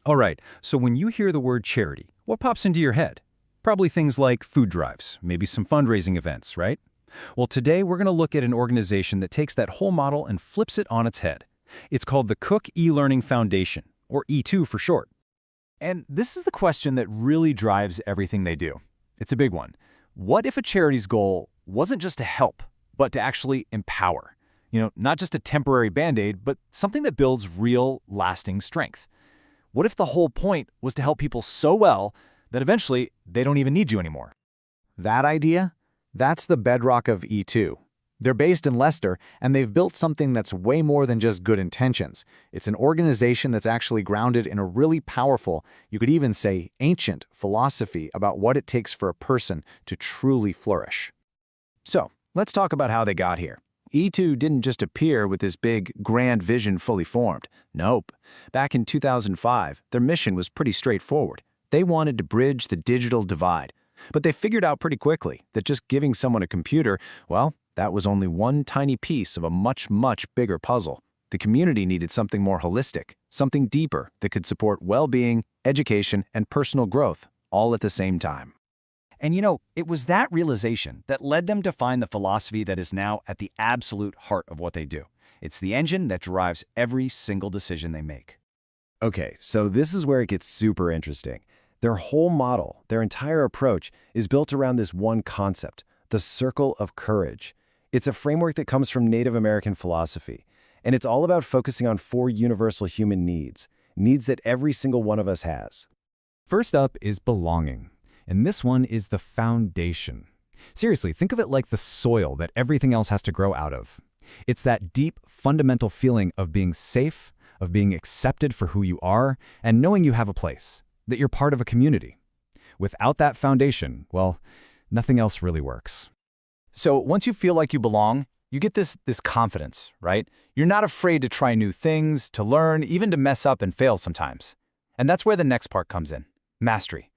All right, so when you hear the word charity, what pops into your head? Probably things like food drives, maybe some fundraising events, right? Well, today we're going to look at an organization that takes that whole model and flips it on its head. It's called the Cook E-Learning Foundation, or E2 for short. And this is the question that really drives everything they do. It's a big one. What if a charity's goal wasn't just to help, but to actually empower? Not just a temporary Band-Aid, but something that builds real, lasting strength. What if the whole point was to help people so well that eventually they don't even need you anymore? That idea? That's the bedrock of E2. They're based in Leicester, and they've built something that's way more than just good intentions. It's an organization that's actually grounded in a really powerful, you could even say ancient, philosophy about what it takes for a person to truly flourish. So, let's talk about how they got here. E2 didn't just appear with this big, grand vision fully formed. Nope. Back in 2005, their mission was pretty straightforward. They wanted to bridge the digital divide. But they figured out pretty quickly that just giving someone a computer, well, that was only one tiny piece of a much, much bigger puzzle. The community needed something more holistic, something deeper that could support well-being, education, and personal growth, all at the same time. And it was that realization that led them to find the philosophy that is now at the absolute heart of what they do. It's the engine that drives every single decision they make. Okay, so this is where it gets super interesting. Their whole model, their entire approach, is built around this one concept, the circle of courage. It's a framework that comes from Native American philosophy, and it's all about focusing on 4 universal human needs that every single one of us has. First up is belonging, and this one is the foundation. Seriously, think of it like the soil that everything else has to grow out of. It's that deep, fundamental feeling of being safe, of being accepted for who you are, and knowing you have a place, that you're part of a community. Without that foundation, well, nothing else really works. So once you feel like you belong, you get this confidence, right? You're not afraid to try new things, to learn, even to mess up and fail sometimes. And that's where the next part comes in, mastery.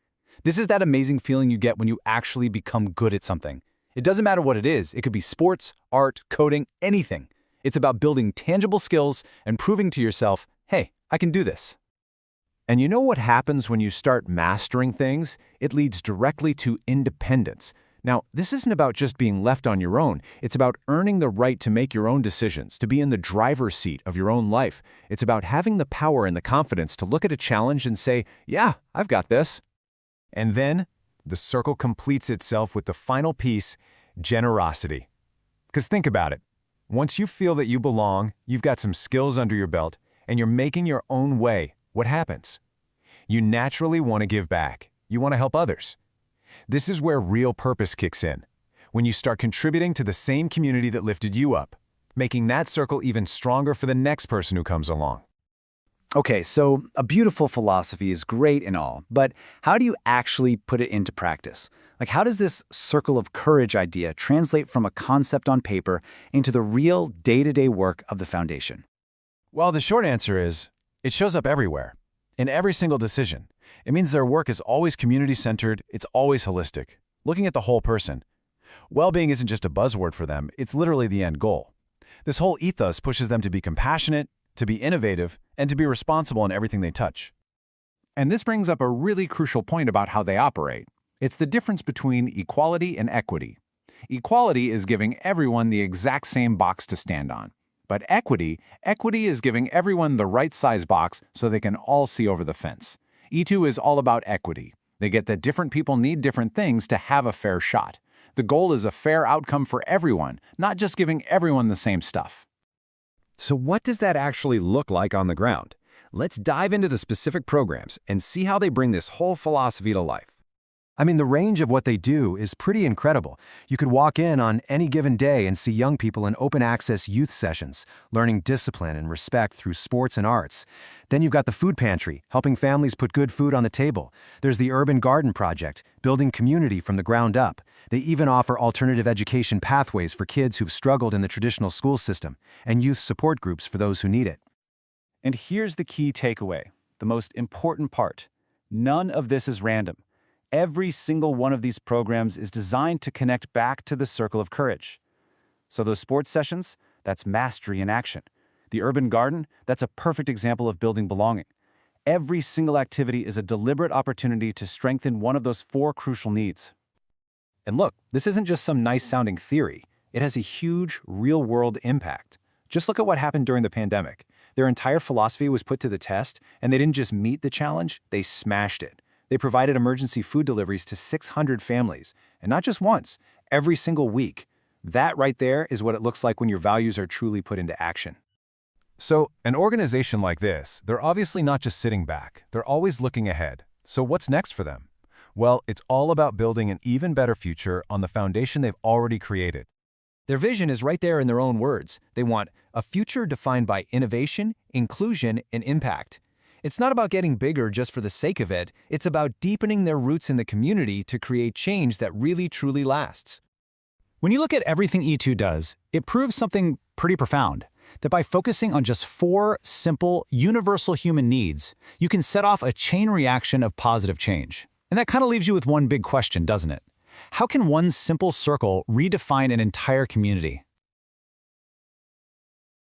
This is that amazing feeling you get when you actually become good at something. It doesn't matter what it is. It could be sports, art, coding, anything. It's about building tangible skills and proving to yourself, hey, I can do this. And you know what happens when you start mastering things? It leads directly to independence. Now, this isn't about just being left on your own. It's about earning the right to make your own decisions, to be in the driver's seat of your own life. It's about having the power and the confidence to look at a challenge and say, yeah, I've got this. And then, the circle completes itself with the final piece, generosity. Because think about it. Once you feel that you belong, you've got some skills under your belt, and you're making your own way, what happens? You naturally want to give back. You want to help others. This is where real purpose kicks in, when you start contributing to the same community that lifted you up, making that circle even stronger for the next person who comes along. Okay, so a beautiful philosophy is great and all, but how do you actually put it into practice? Like, how does this circle of courage idea translate from a concept on paper into the real day-to-day work of the foundation? Well, the short answer is, it shows up everywhere, in every single decision. It means their work is always community-centered, it's always holistic, looking at the whole person. Well-being isn't just a buzzword for them, it's literally the end goal. This whole ethos pushes them to be compassionate, to be innovative, and to be responsible in everything they touch. And this brings up a really crucial point about how they operate. It's the difference between equality and equity. Equality is giving everyone the exact same box to stand on. But equity is giving everyone the right size box so they can all see over the fence. E2 is all about equity. They get that different people need different things to have a fair shot. The goal is a fair outcome for everyone, not just giving everyone the same stuff. So what does that actually look like on the ground? Let's dive into the specific programs and see how they bring this whole philosophy to life. I mean, the range of what they do is pretty incredible. You could walk in on any given day and see young people in open-access youth sessions, learning discipline and respect through sports and arts. Then you've got the food pantry, helping families put good food on the table. There's the Urban Garden Project, building community from the ground up. They even offer alternative education pathways for kids who've struggled in the traditional school system, and youth support groups for those who need it. And here's the key takeaway, the most important part. None of this is random. Every single one of these programs is designed to connect back to the circle of courage. So those sports sessions, that's mastery in action. The urban garden, that's a perfect example of building belonging. Every single activity is a deliberate opportunity to strengthen one of those 4 crucial needs. And look, this isn't just some nice-sounding theory. It has a huge, real-world impact. Just look at what happened during the pandemic. Their entire philosophy was put to the test, and they didn't just meet the challenge, they smashed it. They provided emergency food deliveries to 600 families, and not just once, every single week. That right there is what it looks like when your values are truly put into action. So, an organization like this, they're obviously not just sitting back. They're always looking ahead. So what's next for them? Well, it's all about building an even better future on the foundation they've already created. Their vision is right there in their own words. They want a future defined by innovation, inclusion, and impact. It's not about getting bigger just for the sake of it. It's about deepening their roots in the community to create change that really, truly lasts. When you look at everything E2 does, it proves something pretty profound. That by focusing on just 4 simple, universal human needs, you can set off a chain reaction of positive change. And that kind of leaves you with one big question, doesn't it? How can one simple circle redefine an entire community?